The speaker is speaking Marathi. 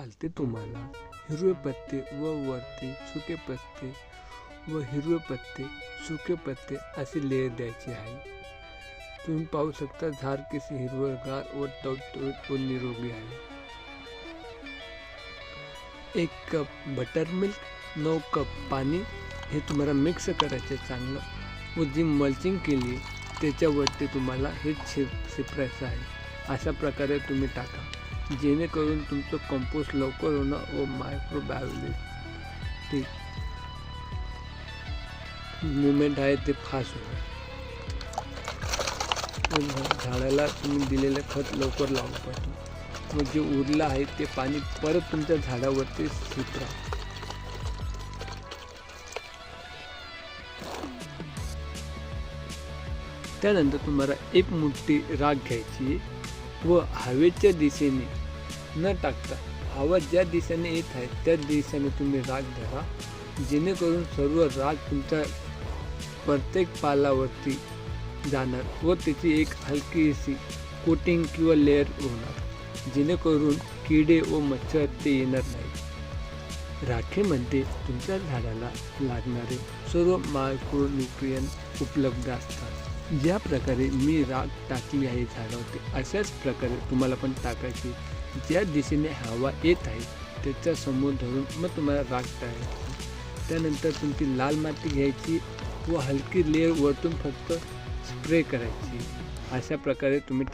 चालते तुम्हाला हिरवे पत्ते व वरती सुके पत्ते व हिरवे पत्ते सुके पत्ते असे लेयर द्यायचे आहे। तुम्ही पाहू शकता झाड किती हिरवगार व टवटवीत व निरोगी आहे। 1 कप बटर मिल्क, 9 कप पाणी हे तुम्हाला मिक्स करायचे चांगलं व जी मल्चिंग केली त्याच्यावरती तुम्हाला हे शिपरायचं आहे। अशा प्रकारे तुम्ही टाका जेणेकरून तुमचं कंपोस्ट लवकर होणं व मायक्रोबायोलॉजी मुवमेंट आहे ते फास्ट होईल। झाडाला तुम्ही दिलेलं खत लवकर लावलं पाहिजे। मग जे उरलं आहे ते पाणी परत तुमच्या झाडावरती शिपरा। त्यानंतर तुम्हाला एक मुठ्ठी राख घ्यायची व हवेच्या दिशेने न टाकता हवा ज्या दिशेने येत आहे त्या दिशेने तुम्ही राख धरा, जेणेकरून सर्व राख तुमच्या प्रत्येक पालावरती जाणार व त्याची एक हलकीशी कोटिंग किंवा लेअर होणार, जेणेकरून किडे व मच्छर ते येणार नाही। राखेमध्ये तुमच्या झाडाला लागणारे सर्व मायक्रोन्यूट्रियंट उपलब्ध असतात। ज्या प्रकारे मी राख टाकली आहे झाडावरती अशाच प्रकारे तुम्हाला पण टाकायची। ज्या दिशेने हवा येत आहे त्याच्या समोर धरून मग तुम्हाला राख टाकायची। त्यानंतर तुमची लाल माती घ्यायची व हलकी लेअर वरतून फक्त स्प्रे करायची। अशा प्रकारे तुम्ही